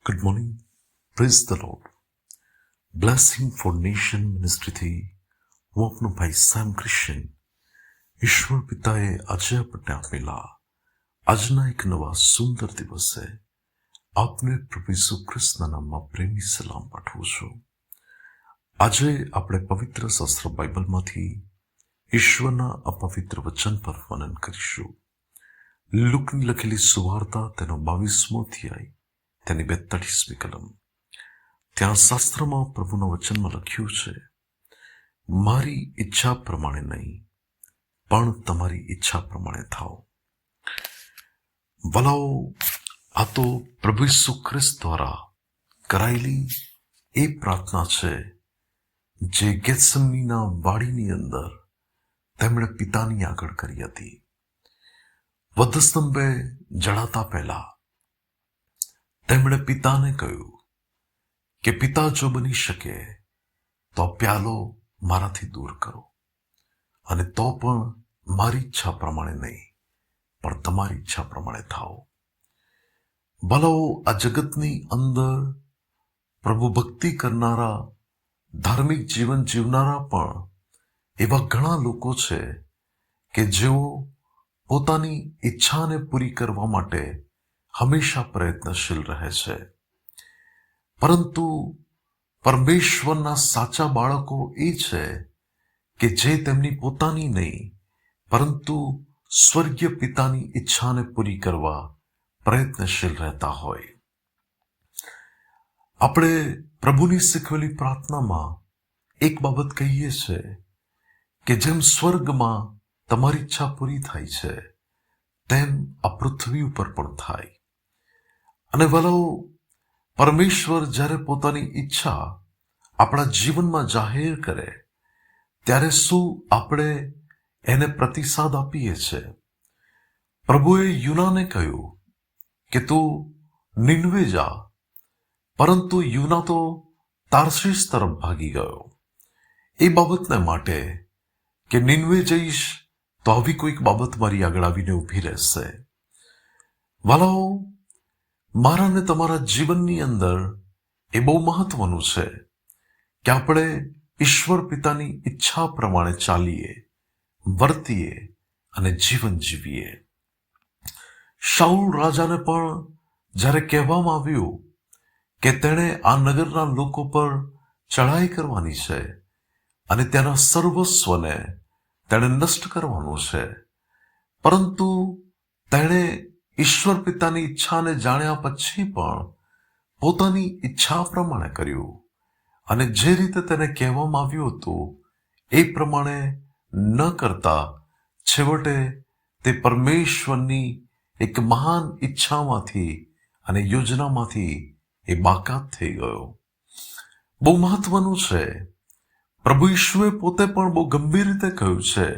Good morning. Praise the Lord. Blessing for nation મિનિસ્ટ્રીથી હું આપનો ભાઈ સેમ ક્રિશ્ચન. ઈશ્વર પિતાએ આજે આપણને આપેલા આજના એક નવા સુંદર દિવસે આપને પ્રભુ ઈસુ ખ્રિસ્તના નામમાં પ્રેમી સલામ પાઠવું છું. આજે આપણે પવિત્ર શાસ્ત્ર બાઇબલમાંથી ઈશ્વરના અપવિત્ર વચન પર વર્ણન કરીશું. લુકની લખેલી સુવાર્તા તેનો 22મો અધ્યાય તેની 42મી કલમ. ત્યાં શાસ્ત્રમાં પ્રભુના વચનમાં લખ્યું છે, મારી ઈચ્છા પ્રમાણે નહીં પણ તમારી ઈચ્છા પ્રમાણે થાઓ. વલાઓ, આ તો પ્રભુ ઈસુ ખ્રિસ્ત દ્વારા કરાયેલી એ પ્રાર્થના છે જે ગેથસેમનીના વાડીની અંદર તેમણે પિતાની આગળ કરી હતી. વધસ્તંભે જડાતા પહેલા તેમણે પિતાને કહ્યું કે પિતા, જો બની શકે તો પ્યાલો મારાથી દૂર કરો, અને તો પણ મારી ઈચ્છા પ્રમાણે નહીં પણ તમારી ઈચ્છા પ્રમાણે થાઓ. ભલાઓ, આ જગતની અંદર પ્રભુ ભક્તિ કરનારા, ધાર્મિક જીવન જીવનારા પણ એવા ઘણા લોકો છે કે જેઓ પોતાની ઈચ્છાને પૂરી કરવા માટે હંમેશા પ્રયત્નશીલ રહે છે. પરંતુ પરમેશ્વરના સાચા બાળકો એ છે કે જે તેમની પોતાની નહીં પરંતુ સ્વર્ગીય પિતાની ઈચ્છાને પૂરી કરવા પ્રયત્નશીલ રહેતા હોય. આપણે પ્રભુની શીખવેલી પ્રાર્થનામાં એક બાબત કહીએ છે કે જેમ સ્વર્ગમાં તમારી ઈચ્છા પૂરી થાય છે તેમ આ પૃથ્વી ઉપર પણ થાય. અને વલાઓ, પરમેશ્વર જ્યારે પોતાની ઈચ્છા આપણા જીવનમાં જાહેર કરે ત્યારે શું આપણે એને પ્રતિસાદ આપીએ છીએ? પ્રભુએ યુનાને કહ્યું કે તું નિનવે જા, પરંતુ યુના તો તાર્શીશ તરફ ભાગી ગયો. એ બાબતને માટે કે નિનવે જઈશ તો આવી કોઈક બાબત મારી આગળ આવીને ઊભી રહેશે. વાલાઓ, મારા ને તમારા જીવનની અંદર એ બહુ મહત્વનું છે કે આપણે ઈશ્વર પિતાની ઈચ્છા પ્રમાણે ચાલીએ, વર્તીએ અને જીવન જીવીએ. શાઉલ રાજાને પણ જ્યારે કહેવામાં આવ્યું કે તેણે આ નગરના લોકો પર ચઢાઈ કરવાની છે અને તેના સર્વસ્વને તેણે નષ્ટ કરવાનું છે, પરંતુ તેણે ઈશ્વર પિતાની ઈચ્છાને જાણ્યા પછી પણ પોતાની ઈચ્છા પ્રમાણે કર્યું અને જે રીતે તેને કહેવામાં આવ્યું હતું એ પ્રમાણે ન કરતા છેવટે તે પરમેશ્વરની એક મહાન ઈચ્છામાંથી અને યોજનામાંથી એ બાકાત થઈ ગયો. બહુ મહત્વનું છે. પ્રભુ ઈશુએ પોતે પણ બહુ ગંભીર રીતે કહ્યું છે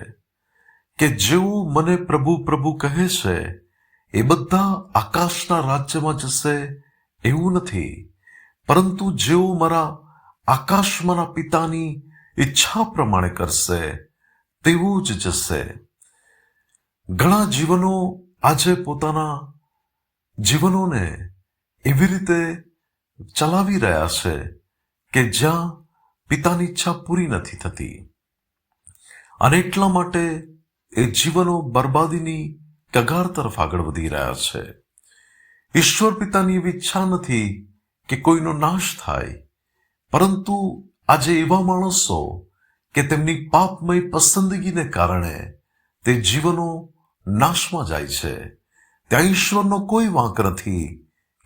કે જેઓ મને પ્રભુ પ્રભુ કહે છે એ બધા આકાશના રાજ્યમાં જશે એવું નથી, પરંતુ જેઓ મારા આકાશમાંના પિતાની ઈચ્છા પ્રમાણે કરશે તેઓ જ જશે. ઘણા જીવનો આજે પોતાના જીવનોને એવી રીતે ચલાવી રહ્યા છે કે જ્યાં પિતાની ઈચ્છા પૂરી નથી થતી, અને એટલા માટે એ જીવનો બરબાદીની કગાર તરફ આગળ વધી રહ્યા છે. ઈશ્વર પિતાની એવી ઈચ્છા નથી કે કોઈનો નાશ થાય, પરંતુ આજે એવા માણસો કે તેમની પાપમય પસંદગીને કારણે તે જીવનો નાશમાં જાય છે. ત્યાં ઈશ્વરનો કોઈ વાંક નથી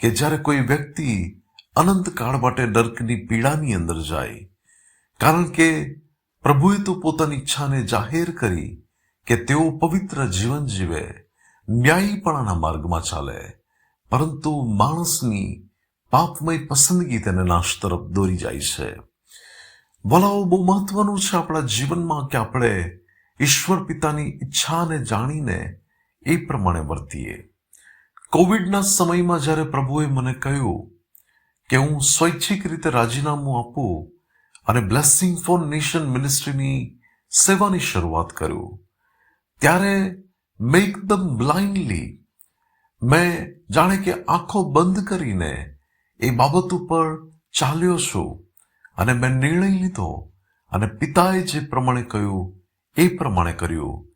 કે જ્યારે કોઈ વ્યક્તિ અનંતકાળ માટે નર્કની પીડાની અંદર જાય, કારણ કે પ્રભુએ તો પોતાની ઈચ્છાને જાહેર કરી કે તેઓ પવિત્ર જીવન જીવે, ન્યાયીપણાના માર્ગમાં ચાલે, પરંતુ માણસની પાપમય પસંદગી તેને નાશ તરફ દોરી જાય છે. વલાઓ, બહુ મહત્વનું છે આપણા જીવનમાં કે આપણે ઈશ્વર પિતાની ઈચ્છાને જાણીને એ પ્રમાણે વર્તીએ. કોવિડના સમયમાં જ્યારે પ્રભુએ મને કહ્યું કે હું સ્વૈચ્છિક રીતે રાજીનામું આપું અને બ્લેસિંગ ફોર નેશન મિનિસ્ટ્રીની સેવાની શરૂઆત કરું, ત્યારે મેં એકદમ બ્લાઇન્ડલી, મેં જાણે કે આંખો બંધ કરીને એ બાબત ઉપર ચાલ્યો છું અને મેં નિર્ણય લીધો અને પિતાએ જે પ્રમાણે કહ્યું એ પ્રમાણે કર્યું,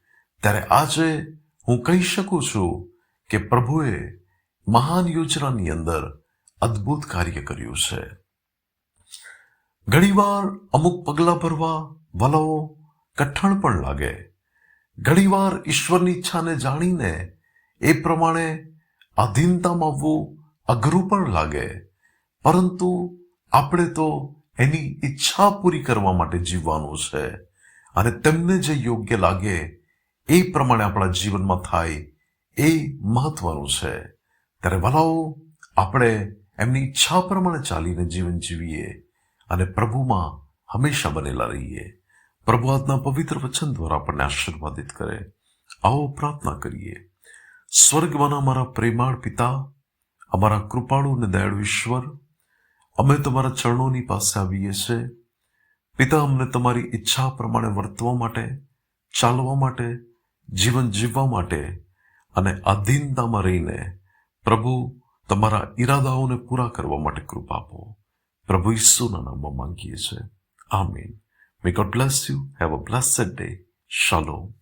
ત્યારે આજે હું કહી શકું છું કે પ્રભુએ મહાન યોજનાની અંદર અદ્ભુત કાર્ય કર્યું છે. ઘણીવાર અમુક પગલાં ભરવા વલાઓ કઠણ પણ લાગે. ઘણીવાર ઈશ્વરની ઈચ્છાને જાણીને એ પ્રમાણે અધીનતામાં આવવું અઘરું પણ લાગે. પરંતુ આપણે તો એની ઈચ્છા પૂરી કરવા માટે જીવવાનું છે અને તેમને જે યોગ્ય લાગે એ પ્રમાણે આપણા જીવનમાં થાય એ મહત્વનું છે. ત્યારે વલાઓ આપણે એમની ઈચ્છા પ્રમાણે ચાલીને જીવન જીવીએ અને પ્રભુમાં હંમેશા બનેલા રહીએ. પ્રભુ આજના પવિત્ર વચન દ્વારા આપણને આશીર્વાદિત કરે. આવો પ્રાર્થના કરીએ. સ્વર્ગમાંના અમારા પ્રેમાળ પિતા, અમારા કૃપાળુ અને દયાળુ ઈશ્વર, અમે તમારા ચરણોની પાસે આવીએ છીએ. પિતા, અમને તમારી ઈચ્છા પ્રમાણે વર્તવા માટે, ચાલવા માટે, જીવન જીવવા માટે અને આધીનતામાં રહીને પ્રભુ તમારા ઈરાદાઓને પૂરા કરવા માટે કૃપા આપો. પ્રભુ ઈસુના નામમાં માંગીએ છીએ. આમીન. May God bless you. Have a blessed day. Shalom.